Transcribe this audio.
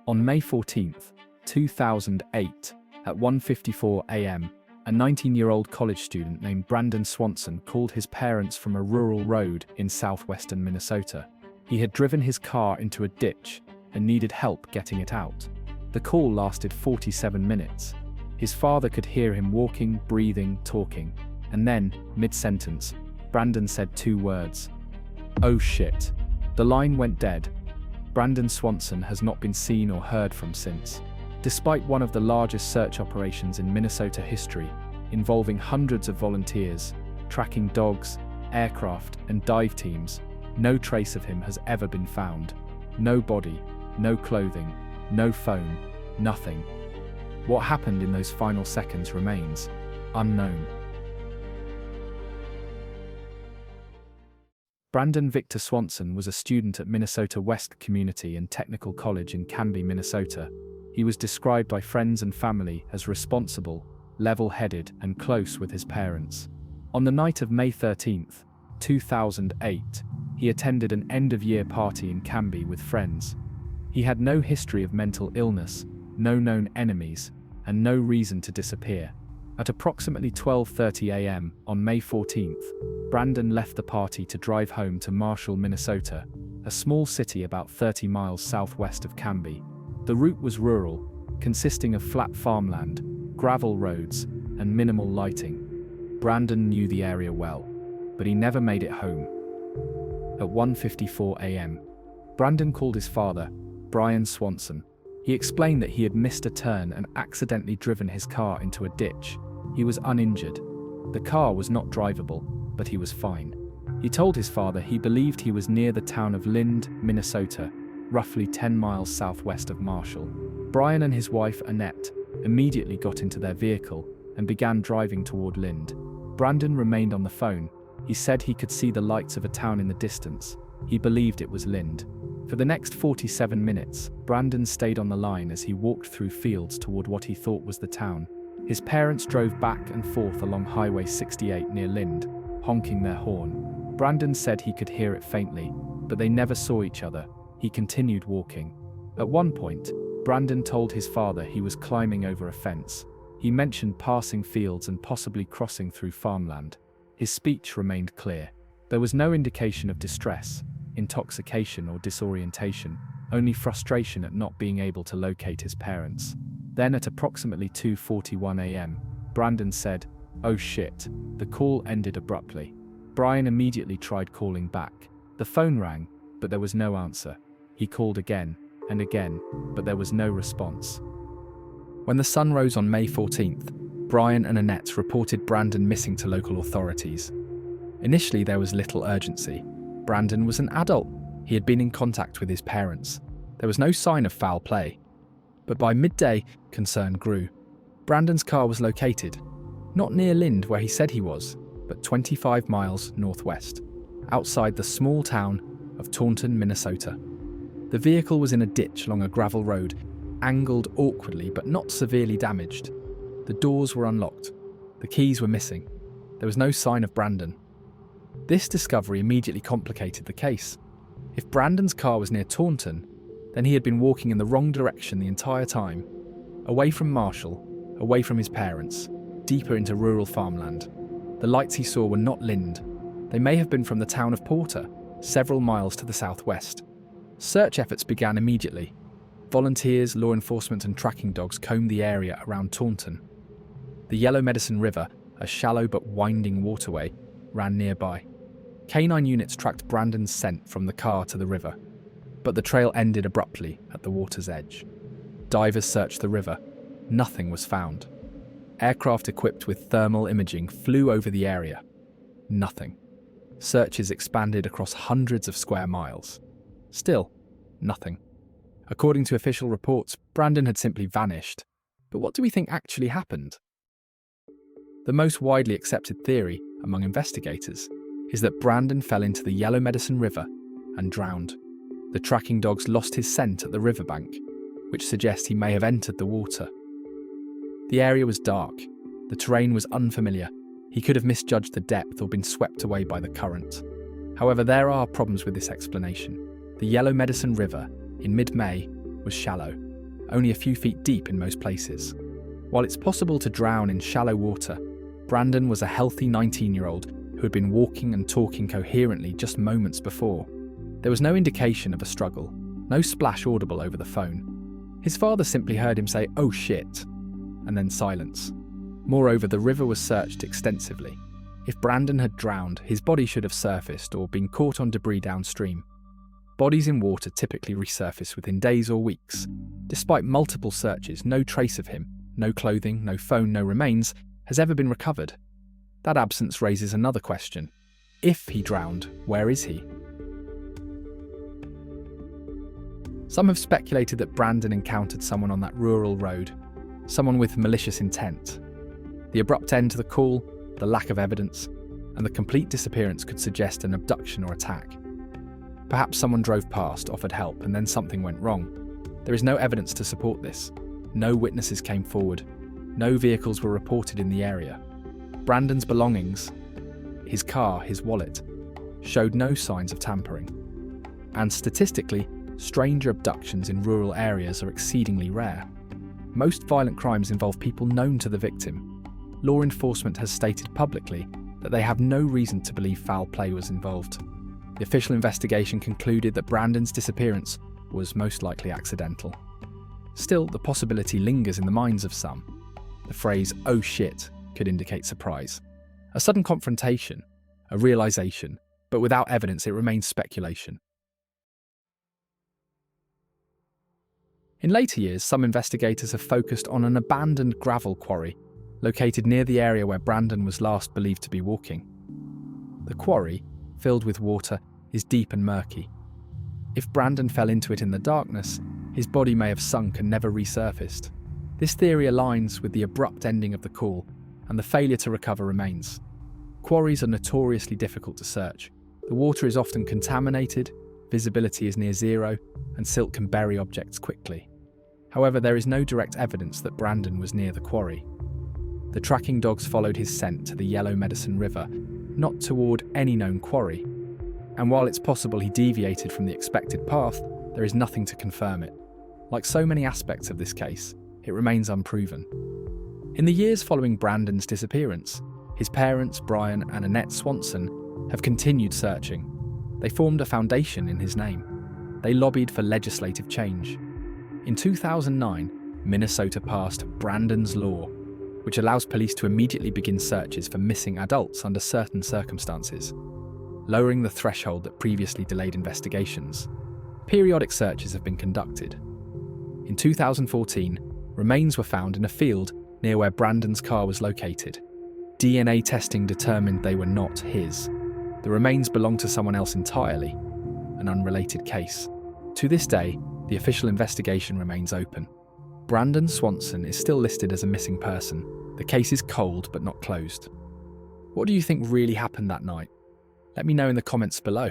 On May 14, 2008, at 1:54 a.m., a 19-year-old college student named Brandon Swanson called his parents from a rural road in southwestern Minnesota. He had driven his car into a ditch and needed help getting it out. The call lasted 47 minutes. His father could hear him walking, breathing, talking, and then, mid-sentence, Brandon said 2 words. "Oh shit." The line went dead. Brandon Swanson has not been seen or heard from since. Despite one of the largest search operations in Minnesota history, involving hundreds of volunteers, tracking dogs, aircraft, and dive teams, no trace of him has ever been found. No body, no clothing, no phone, nothing. What happened in those final seconds remains unknown. Brandon Victor Swanson was a student at Minnesota West Community and Technical College in Canby, Minnesota. He was described by friends and family as responsible, level-headed, and close with his parents. On the night of May 13, 2008, he attended an end-of-year party in Canby with friends. He had no history of mental illness, no known enemies, and no reason to disappear. At approximately 12:30 a.m. on May 14th, Brandon left the party to drive home to Marshall, Minnesota, a small city about 30 miles southwest of Canby. The route was rural, consisting of flat farmland, gravel roads, and minimal lighting. Brandon knew the area well, but he never made it home. At 1:54 a.m., Brandon called his father, Brian Swanson. He explained that he had missed a turn and accidentally driven his car into a ditch. He was uninjured. The car was not drivable, but he was fine. He told his father he believed he was near the town of Lind, Minnesota, roughly 10 miles southwest of Marshall. Brian and his wife, Annette, immediately got into their vehicle and began driving toward Lind. Brandon remained on the phone. He said he could see the lights of a town in the distance. He believed it was Lind. For the next 47 minutes, Brandon stayed on the line as he walked through fields toward what he thought was the town. His parents drove back and forth along Highway 68 near Lind, honking their horn. Brandon said he could hear it faintly, but they never saw each other. He continued walking. At one point, Brandon told his father he was climbing over a fence. He mentioned passing fields and possibly crossing through farmland. His speech remained clear. There was no indication of distress, intoxication, or disorientation, only frustration at not being able to locate his parents. Then at approximately 2:41 a.m., Brandon said, "Oh shit." The call ended abruptly. Brian immediately tried calling back. The phone rang, but there was no answer. He called again and again, but there was no response. When the sun rose on May 14th, Brian and Annette reported Brandon missing to local authorities. Initially, there was little urgency. Brandon was an adult. He had been in contact with his parents. There was no sign of foul play. But by midday, concern grew. Brandon's car was located, not near Lind where he said he was, but 25 miles northwest, outside the small town of Taunton, Minnesota. The vehicle was in a ditch along a gravel road, angled awkwardly but not severely damaged. The doors were unlocked. The keys were missing. There was no sign of Brandon. This discovery immediately complicated the case. If Brandon's car was near Taunton, then he had been walking in the wrong direction the entire time, away from Marshall, away from his parents, deeper into rural farmland. The lights he saw were not Lind. They may have been from the town of Porter, several miles to the southwest. Search efforts began immediately. Volunteers, law enforcement, and tracking dogs combed the area around Taunton. The Yellow Medicine River, a shallow but winding waterway, ran nearby. Canine units tracked Brandon's scent from the car to the river, but the trail ended abruptly at the water's edge. Divers searched the river. Nothing was found. Aircraft equipped with thermal imaging flew over the area. Nothing. Searches expanded across hundreds of square miles. Still, nothing. According to official reports, Brandon had simply vanished. But what do we think actually happened? The most widely accepted theory among investigators is that Brandon fell into the Yellow Medicine River and drowned. The tracking dogs lost his scent at the riverbank, which suggests he may have entered the water. The area was dark. The terrain was unfamiliar. He could have misjudged the depth or been swept away by the current. However, there are problems with this explanation. The Yellow Medicine River, in mid-May, was shallow. only a few feet deep in most places. While it's possible to drown in shallow water, Brandon was a healthy 19-year-old who had been walking and talking coherently just moments before. There was no indication of a struggle, no splash audible over the phone. His father simply heard him say, "Oh shit," and then silence. Moreover, the river was searched extensively. If Brandon had drowned, his body should have surfaced or been caught on debris downstream. Bodies in water typically resurface within days or weeks. Despite multiple searches, no trace of him, no clothing, no phone, no remains, has ever been recovered. That absence raises another question. If he drowned, where is he? Some have speculated that Brandon encountered someone on that rural road, someone with malicious intent. The abrupt end to the call, the lack of evidence, and the complete disappearance could suggest an abduction or attack. Perhaps someone drove past, offered help, and then something went wrong. There is no evidence to support this. No witnesses came forward. No vehicles were reported in the area. Brandon's belongings, his car, his wallet, showed no signs of tampering. And statistically, stranger abductions in rural areas are exceedingly rare. Most violent crimes involve people known to the victim. Law enforcement has stated publicly that they have no reason to believe foul play was involved. The official investigation concluded that Brandon's disappearance was most likely accidental. Still, the possibility lingers in the minds of some. The phrase, "oh shit," could indicate surprise. A sudden confrontation, a realization, but without evidence it remains speculation. In later years, some investigators have focused on an abandoned gravel quarry located near the area where Brandon was last believed to be walking. The quarry, filled with water, is deep and murky. If Brandon fell into it in the darkness, his body may have sunk and never resurfaced. This theory aligns with the abrupt ending of the call, and the failure to recover remains. Quarries are notoriously difficult to search. The water is often contaminated, visibility is near zero, and silt can bury objects quickly. However, there is no direct evidence that Brandon was near the quarry. The tracking dogs followed his scent to the Yellow Medicine River, not toward any known quarry. And while it's possible he deviated from the expected path, there is nothing to confirm it. Like so many aspects of this case, it remains unproven. In the years following Brandon's disappearance, his parents, Brian and Annette Swanson, have continued searching. They formed a foundation in his name. They lobbied for legislative change. In 2009, Minnesota passed Brandon's Law, which allows police to immediately begin searches for missing adults under certain circumstances, lowering the threshold that previously delayed investigations. Periodic searches have been conducted. In 2014, remains were found in a field near where Brandon's car was located. DNA testing determined they were not his. The remains belonged to someone else entirely, an unrelated case. To this day, the official investigation remains open. Brandon Swanson is still listed as a missing person. The case is cold but not closed. What do you think really happened that night? Let me know in the comments below.